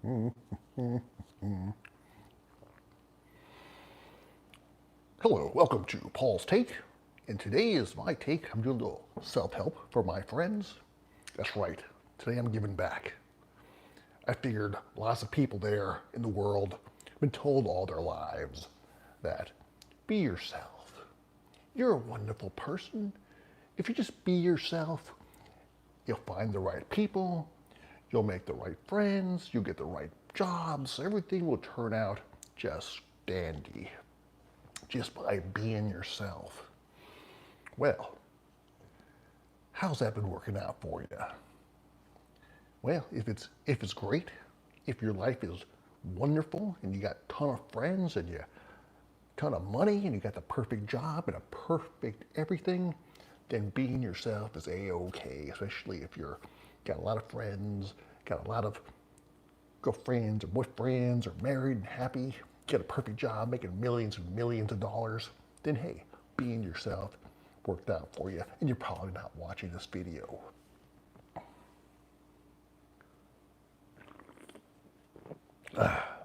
Hello, welcome to Paul's Take. And today is my take. I'm doing a little self-help for my friends. That's right. Today I'm giving back. I figured lots of people there in the world have been told all their lives that be yourself. You're a wonderful person. If you just be yourself, you'll find the right people, you'll make the right friends, you'll get the right jobs, everything will turn out just dandy just by being yourself. Well, how's that been working out for you? Well, if it's great, if your life is wonderful and you got a ton of friends and you ton of money and you got the perfect job and a perfect everything, then being yourself is a-okay, especially if you're got a lot of friends, got a lot of girlfriends or boyfriends or married and happy, get a perfect job making millions and millions of dollars, then hey, being yourself worked out for you and you're probably not watching this video.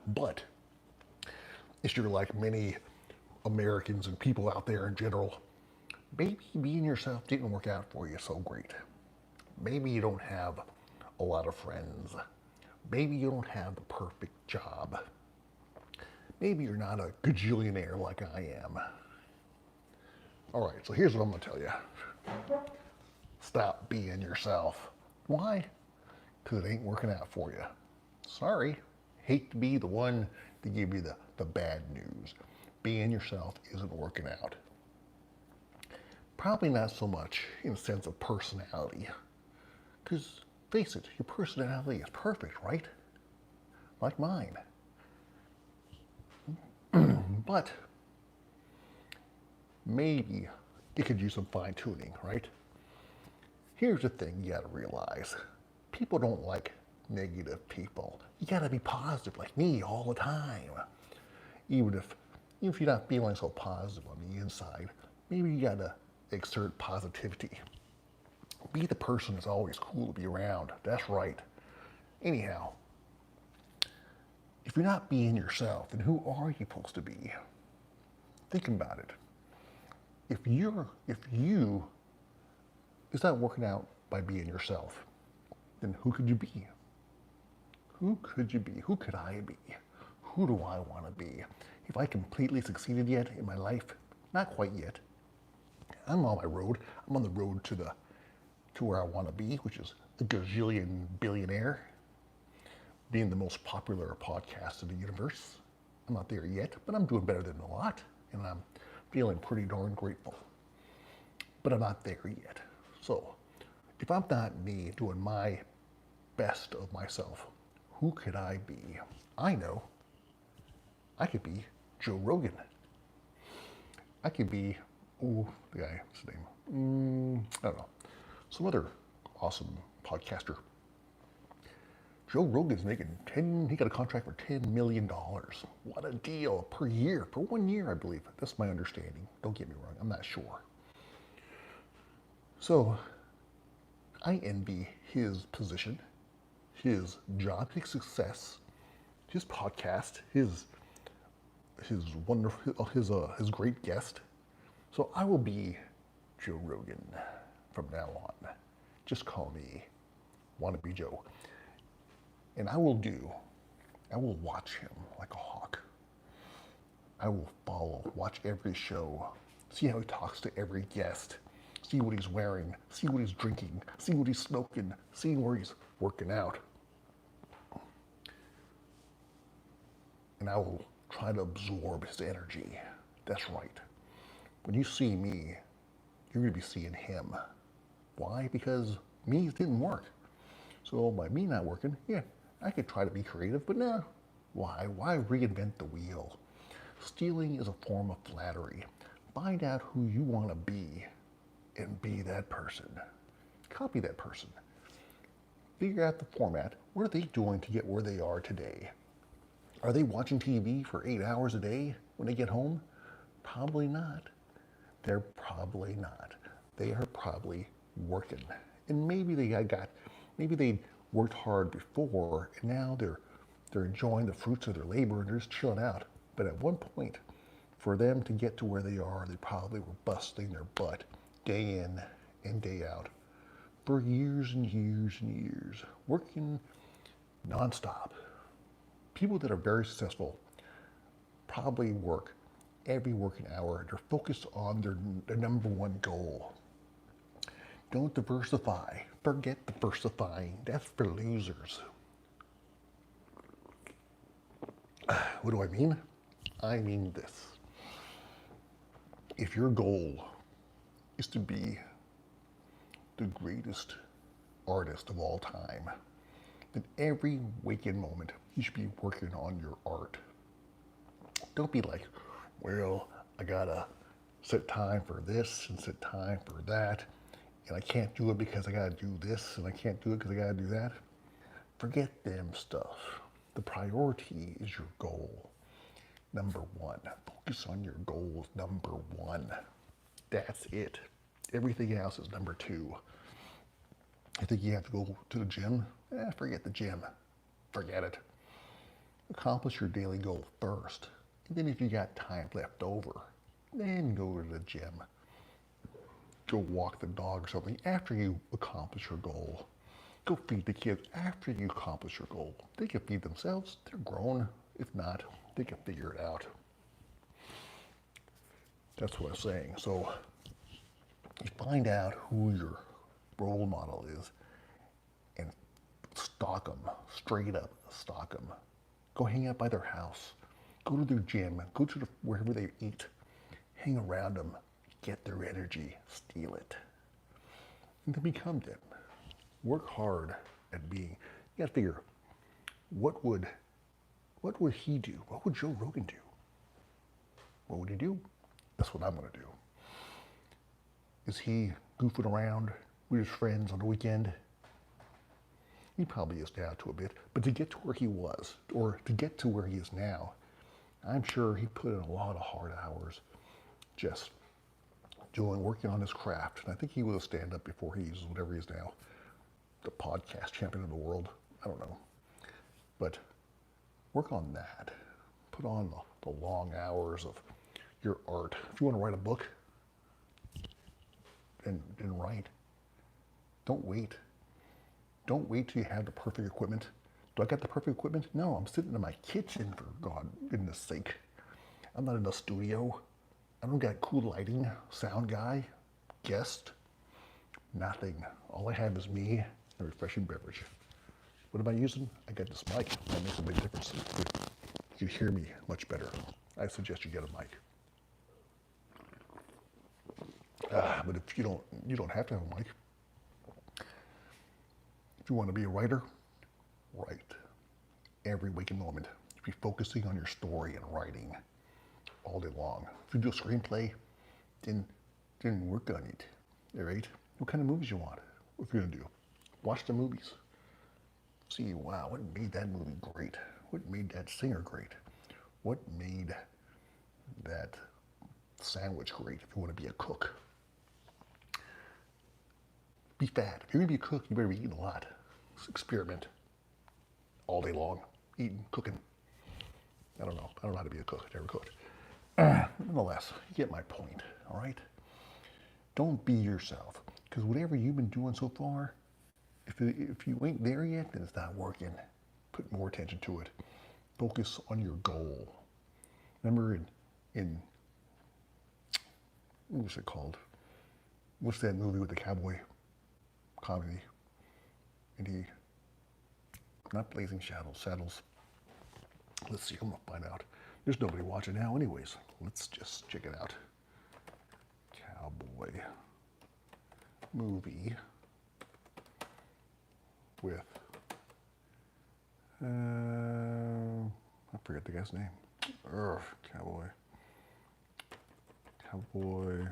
But if you're like many Americans and people out there in general, maybe being yourself didn't work out for you so great. Maybe you don't have a lot of friends. Maybe you don't have the perfect job. Maybe you're not a gajillionaire like I am. All right, so here's what I'm gonna tell you. Stop being yourself. Why? Because it ain't working out for you. Sorry. Hate to be the one to give you the bad news. Being yourself isn't working out. Probably not so much in a sense of personality. Because face it, your personality is perfect, right? Like mine. But maybe it could use some fine tuning, right? Here's the thing you gotta realize. People don't like negative people. You gotta be positive like me all the time. Even if you're not feeling so positive on the inside, maybe you gotta exert positivity. Be the person that's always cool to be around. That's right. Anyhow, if you're not being yourself, then who are you supposed to be? Think about it. If you is not working out by being yourself, then who could you be? Who could you be? Who could I be? Who do I want to be? Have I completely succeeded yet in my life? Not quite yet. I'm on my road. I'm on the road to where I want to be, which is a gazillion billionaire, being the most popular podcast in the universe. I'm not there yet, but I'm doing better than a lot, and I'm feeling pretty darn grateful. But I'm not there yet. So, if I'm not me doing my best of myself, who could I be? I know. I could be Joe Rogan. I could be, the guy, what's his name? I don't know. Some other awesome podcaster. Joe Rogan's he got a contract for $10 million. What a deal per year, for 1 year, I believe. That's my understanding. Don't get me wrong, I'm not sure. So, I envy his position, his job, his success, his podcast, his wonderful, his great guest. So I will be Joe Rogan from now on. Just call me Wannabe Joe. And I will watch him like a hawk. I will watch every show, see how he talks to every guest, see what he's wearing, see what he's drinking, see what he's smoking, see where he's working out. And I will try to absorb his energy. That's right. When you see me, you're going to be seeing him. Why? Because me didn't work. So by me not working, yeah, I could try to be creative, but no. Why? Why reinvent the wheel? Stealing is a form of flattery. Find out who you want to be and be that person. Copy that person. Figure out the format. What are they doing to get where they are today? Are they watching TV for 8 hours a day when they get home? Probably not. They're probably not. They are probably working. And maybe they worked hard before and now they're They're enjoying the fruits of their labor and they're just chilling out. But at one point, for them to get to where they are, they probably were busting their butt day in and day out for years and years and years, working nonstop. People that are very successful probably work every working hour. They're focused on their number one goal. Don't diversify. Forget diversifying. That's for losers. What do I mean? I mean this. If your goal is to be the greatest artist of all time, then every waking moment you should be working on your art. Don't be like, well, I gotta set time for this and set time for that, and I can't do it because I gotta do this, and I can't do it because I gotta do that. Forget them stuff. The priority is your goal. Number one. Focus on your goals. Number one. That's it. Everything else is number two. You think you have to go to the gym? Forget the gym. Forget it. Accomplish your daily goal first. And then if you got time left over, then go to the gym. Go walk the dog or something after you accomplish your goal. Go feed the kids after you accomplish your goal. They can feed themselves. They're grown. If not, they can figure it out. That's what I'm saying. So you find out who your role model is and stalk them, straight up stalk them. Go hang out by their house. Go to their gym. Go to wherever they eat. Hang around them. Get their energy. Steal it. And then become them. Work hard at being. You gotta figure, what would he do? What would Joe Rogan do? What would he do? That's what I'm gonna do. Is he goofing around with his friends on the weekend? He probably is now to a bit, but to get to where he was, or to get to where he is now, I'm sure he put in a lot of hard hours just working on his craft. And I think he was a stand-up before he was whatever he is now, the podcast champion of the world. I don't know. But work on that. Put on the long hours of your art. If you want to write a book, then write. Don't wait. Don't wait till you have the perfect equipment. Do I got the perfect equipment? No, I'm sitting in my kitchen, for God goodness sake. I'm not in a studio. I don't got cool lighting, sound guy, guest, nothing. All I have is me and a refreshing beverage. What am I using? I got this mic. That makes a big difference. You can hear me much better. I suggest you get a mic. But if you don't have to have a mic. If you want to be a writer, write. Every waking moment. Be focusing on your story and writing all day long. If you do a screenplay, then work on it. All right? What kind of movies you want? What you're gonna do? Watch the movies. See, wow, what made that movie great? What made that singer great? What made that sandwich great if you want to be a cook? Be fat. If you're gonna be a cook, you better be eating a lot. Just experiment all day long, eating, cooking. I don't know how to be a cook. I never cooked. Nonetheless, you get my point, all right? Don't be yourself, because whatever you've been doing so far, if you ain't there yet, then it's not working. Put more attention to it. Focus on your goal. Remember in what's it called? What's that movie with the cowboy comedy? And not Blazing Saddles. Let's see, I'm gonna find out. There's nobody watching now anyways. Let's just check it out. Cowboy movie with, I forget the guy's name. Cowboy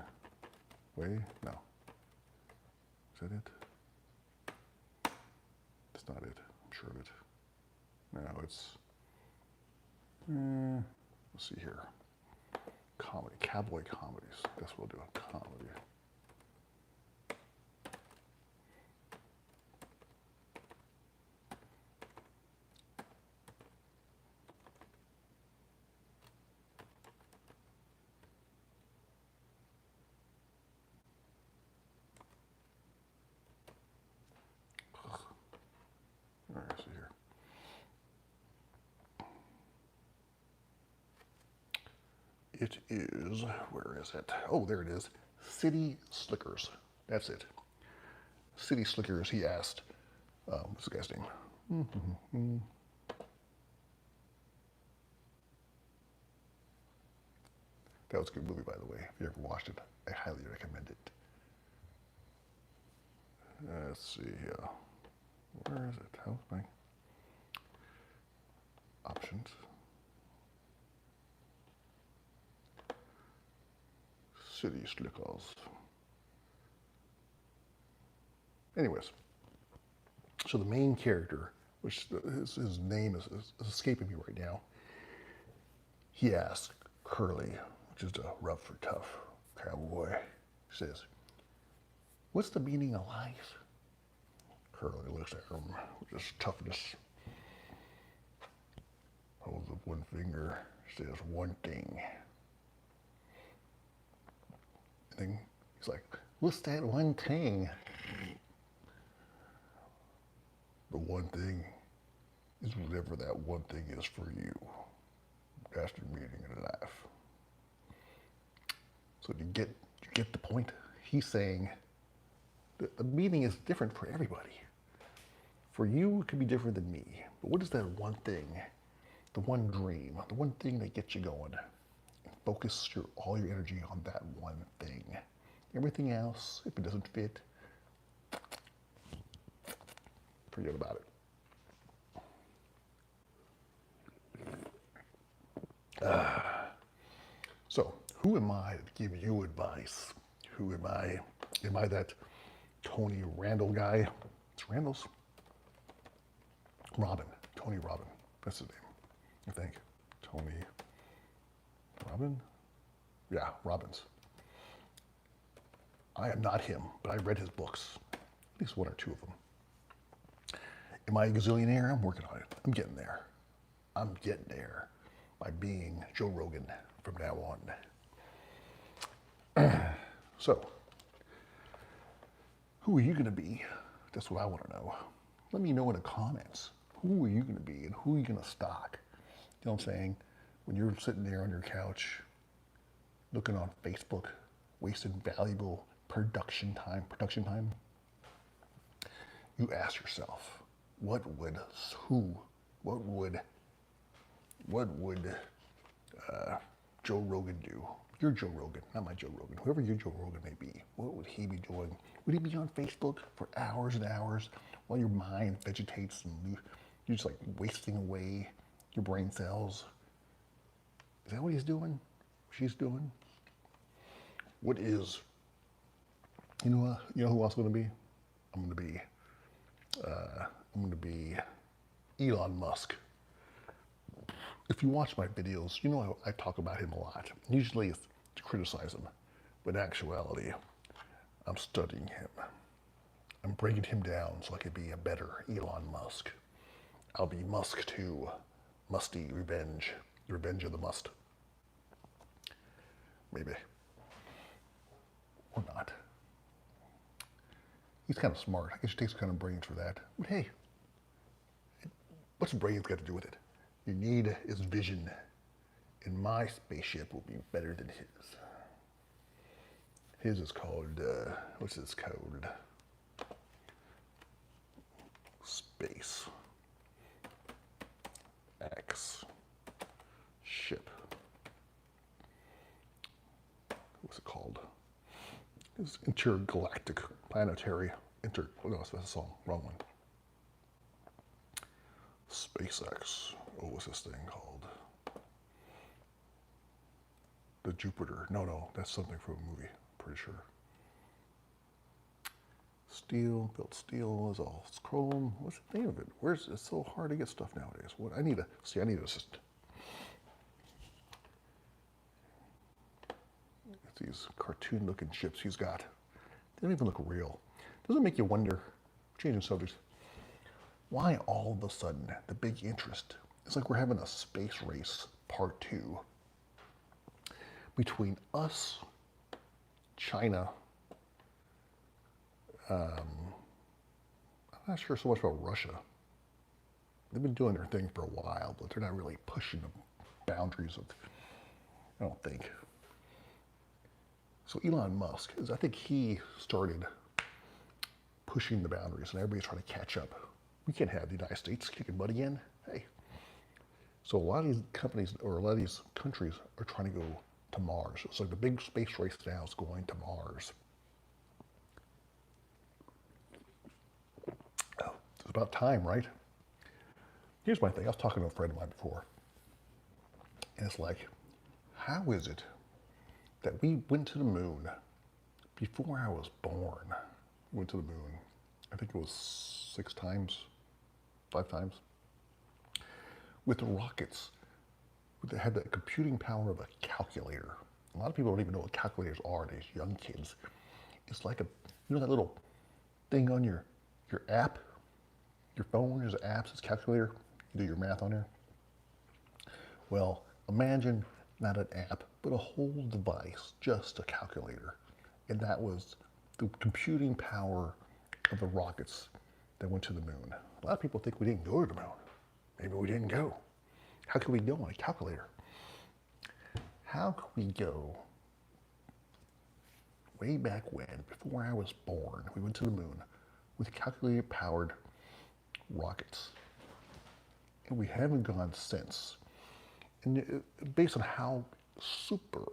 Way? No. Is that it? That's not it. I'm sure of it. No, it's, let's see here. Comedy, cowboy comedies. Guess we'll do a comedy. It is, where is it? Oh, there it is. City Slickers. That's it. City Slickers, he asked. What's the guy's name? That was a good movie, by the way. If you ever watched it, I highly recommend it. Let's see. Where is it? How's my options? City Slickers. Anyways, so the main character, which his name is escaping me right now, he asks Curly, which is a rough or tough cowboy, says, "What's the meaning of life?" Curly looks at him with his toughness, holds up one finger, says one thing. And then he's like, "What's that one thing?" The one thing is whatever that one thing is for you. That's the meaning of life. So you get the point? He's saying that the meaning is different for everybody. For you, it could be different than me. But what is that one thing, the one dream, the one thing that gets you going? Focus all your energy on that one thing. Everything else, if it doesn't fit, forget about it. So, who am I to give you advice? Who am I? Am I that Tony Randall guy? It's Randall's? Robin. Tony Robin. That's his name, I think. Tony Robin? Yeah, Robbins. I am not him, but I read his books, at least one or two of them. Am I a gazillionaire? I'm working on it. I'm getting there. I'm getting there by being Joe Rogan from now on. So, who are you going to be? That's what I want to know. Let me know in the comments. Who are you going to be and who are you going to stalk? You know what I'm saying? When you're sitting there on your couch, looking on Facebook, wasting valuable production time, you ask yourself, what would Joe Rogan do? You're Joe Rogan, not my Joe Rogan. Whoever your Joe Rogan may be, what would he be doing? Would he be on Facebook for hours and hours while your mind vegetates and you're just like wasting away your brain cells? Is that what he's doing? She's doing? What is? You know who else I'm going to be? I'm going to be Elon Musk. If you watch my videos, you know I talk about him a lot. Usually it's to criticize him, but in actuality, I'm studying him. I'm breaking him down so I can be a better Elon Musk. I'll be Musk 2, Musty Revenge, Revenge of the Must. Maybe. Or not. He's kind of smart. I guess it takes kind of brains for that. But hey, what's brains got to do with it? You need is vision, and my spaceship will be better than his. His is called, what's his code? Space X ship. What's it called? It's intergalactic, planetary, no, that's a song, wrong one. SpaceX. Oh, what's this thing called? The Jupiter. No, that's something from a movie, I'm pretty sure. Steel, built steel is all chrome. What's the name of it? It's so hard to get stuff nowadays. I need an assistant. It's these cartoon looking ships he's got. They don't even look real. Doesn't it make you wonder, changing subjects, why all of a sudden the big interest? It's like we're having a space race part 2 between us, China, I'm not sure so much about Russia. They've been doing their thing for a while, but they're not really pushing the boundaries of I don't think. So Elon Musk I think he started pushing the boundaries, and everybody's trying to catch up. We can't have the United States kicking butt again. Hey. So a lot of these companies or a lot of these countries are trying to go to Mars. It's like the big space race now is going to Mars. Oh, it's about time, right? Here's my thing. I was talking to a friend of mine before, and it's like, how is it that we went to the moon before I was born? We went to the moon. I think it was 6 times, 5 times, with the rockets. They had the computing power of a calculator. A lot of people don't even know what calculators are. These young kids. It's like that little thing on your app, your phone. There's apps. It's a calculator. You do your math on there. Well, imagine not an app, but a whole device, just a calculator, and that was the computing power of the rockets that went to the moon. A lot of people think we didn't go to the moon. Maybe we didn't go. How could we go on a calculator? How could we go way back when, before I was born, we went to the moon with calculator-powered rockets? And we haven't gone since. And based on how super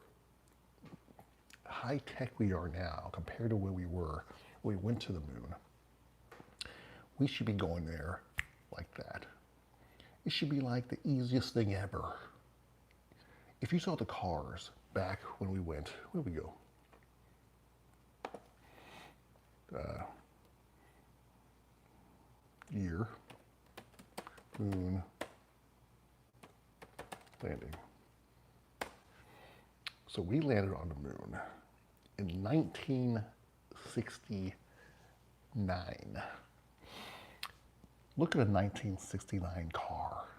high-tech we are now compared to where we were when we went to the moon, we should be going there like that. It should be like the easiest thing ever. If you saw the cars back when we went, where did we go? Year, moon, landing. So we landed on the moon in 1969. Look at a 1969 car,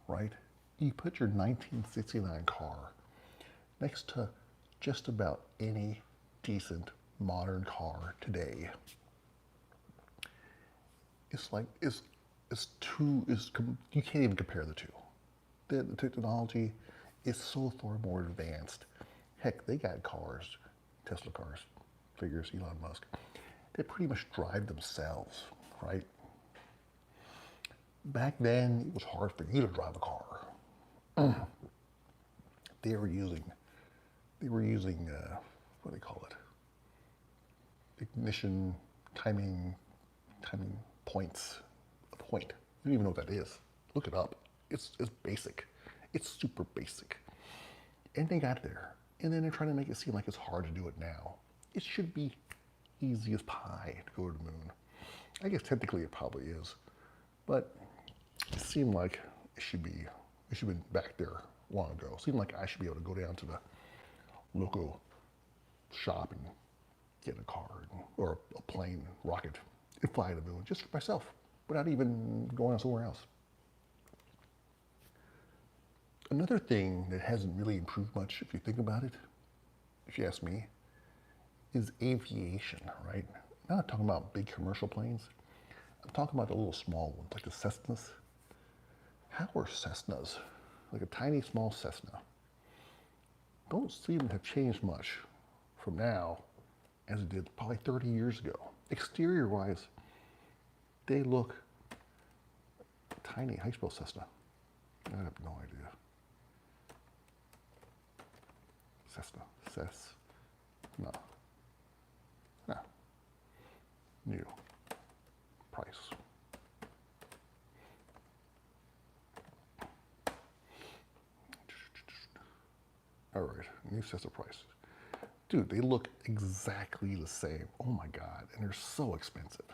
right? You put your 1969 car next to just about any decent modern car today. It's like, you can't even compare the two. The technology is so far more advanced. Heck, they got cars, Tesla cars, figures Elon Musk. They pretty much drive themselves, right? Back then, it was hard for you to drive a car. They were using, what do they call it? Ignition, timing points. A point. You don't even know what that is. Look it up. It's basic. It's super basic. And they got there. And then they're trying to make it seem like it's hard to do it now. It should be easy as pie to go to the moon. I guess technically it probably is. But it seemed like we should have been back there long ago. It seemed like I should be able to go down to the local shop and get a car or a plane, rocket, and fly to the moon just for myself without even going somewhere else. Another thing that hasn't really improved much, if you think about it, if you ask me, is aviation, right? I'm not talking about big commercial planes. I'm talking about the little small ones, like the Cessnas. How are Cessnas, like a tiny small Cessna, don't seem to have changed much from now as it did probably 30 years ago. Exterior-wise, they look tiny. How do you spell Cessna? I have no idea. Cessna. No. New. Price. All right, new Cessna price. Dude, they look exactly the same. Oh my God, and they're so expensive.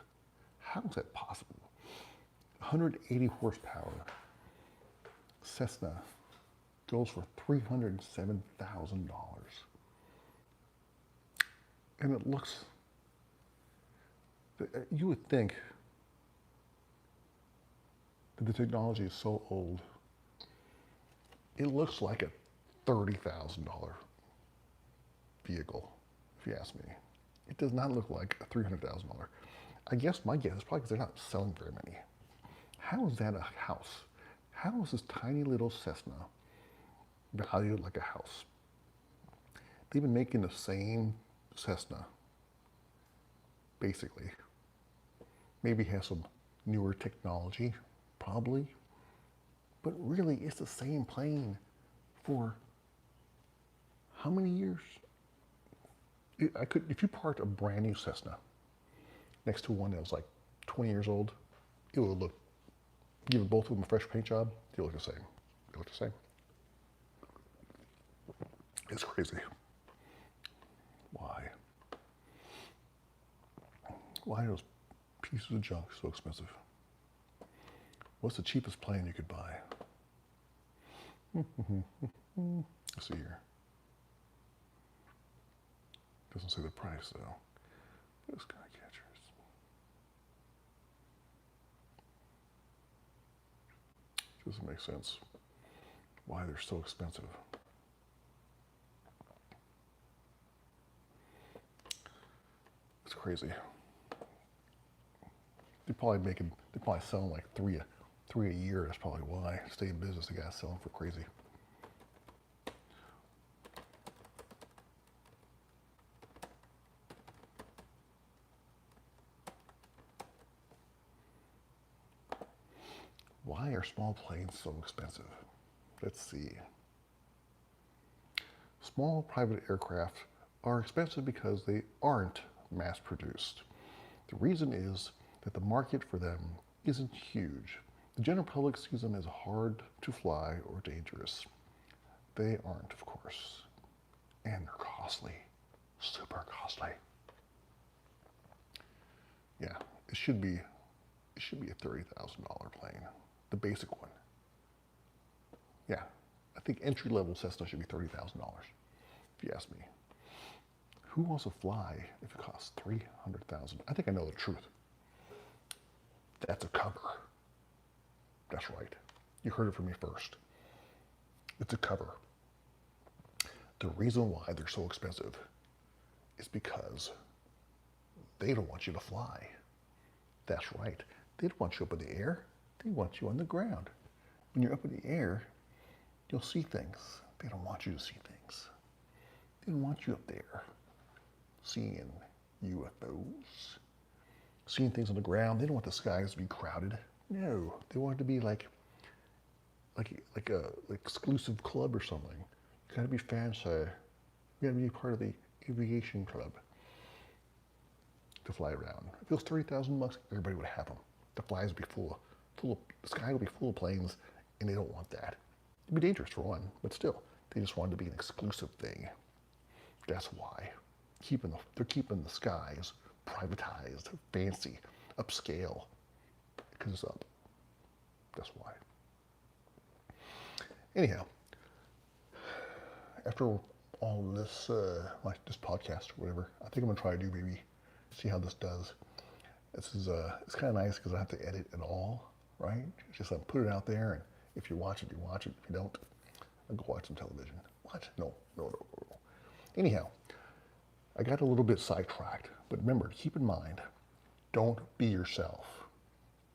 How is that possible? 180 horsepower Cessna goes for $307,000. And it looks, you would think that the technology is so old, it looks like a $30,000 vehicle, if you ask me. It does not look like a $300,000. I guess my guess is probably because they're not selling very many. How is that a house? How is this tiny little Cessna valued like a house? They've been making the same Cessna, basically. Maybe has some newer technology, probably. But really, it's the same plane for how many years? If you parked a brand new Cessna next to one that was like 20 years old, it would look, give both of them a fresh paint job, they look the same. They look the same. It's crazy. Why? Why are those pieces of junk so expensive? What's the cheapest plane you could buy? Let's see here. Doesn't say the price though. Those sky catchers. Doesn't make sense why they're so expensive. It's crazy. They're probably selling like three a year. That's probably why. Stay in business, the guy's selling for crazy. Why are small planes so expensive? Let's see. Small private aircraft are expensive because they aren't mass produced. The reason is that the market for them isn't huge. The general public sees them as hard to fly or dangerous. They aren't, of course, and they're costly, super costly. Yeah, it should be a $30,000 plane, the basic one. Yeah, I think entry-level Cessna should be $30,000, if you ask me. Who wants to fly if it costs $300,000? I think I know the truth. That's a cover. That's right. You heard it from me first. It's a cover. The reason why they're so expensive is because they don't want you to fly. That's right. They don't want you up in the air. They want you on the ground. When you're up in the air, you'll see things. They don't want you to see things. They don't want you up there seeing UFOs, seeing things on the ground. They don't want the skies to be crowded. No, they want it to be like a exclusive club or something. You gotta be fancy. You gotta be part of the aviation club to fly around. If it was $30,000, everybody would have them. The flies would be the sky would be full of planes, and they don't want that. It'd be dangerous for one, but still, they just want it to be an exclusive thing. That's why. They're keeping the skies privatized, fancy, upscale, because it's up. That's why. Anyhow, after all this, this podcast or whatever, I think I'm gonna try to do maybe see how this does. This is it's kind of nice because I don't have to edit at all, right? It's just put it out there, and if you watch it, you watch it. If you don't, I'll go watch some television. What? No. Anyhow, I got a little bit sidetracked, but remember, keep in mind, don't be yourself.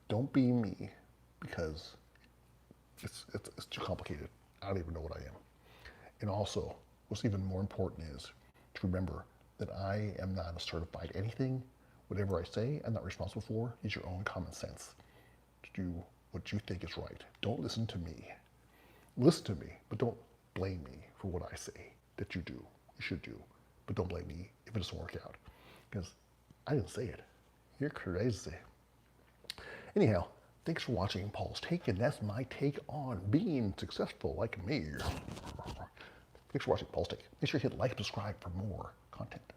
Don't be me, because it's too complicated. I don't even know what I am. And also, what's even more important is to remember that I am not a certified anything. Whatever I say, I'm not responsible for. Use your own common sense to do what you think is right. Don't listen to me. Listen to me, but don't blame me for what I say that you do. You should do. But don't blame me if it doesn't work out. Because I didn't say it. You're crazy. Anyhow, thanks for watching Paul's Take, and that's my take on being successful like me. Thanks for watching Paul's Take. Make sure you hit like and subscribe for more content.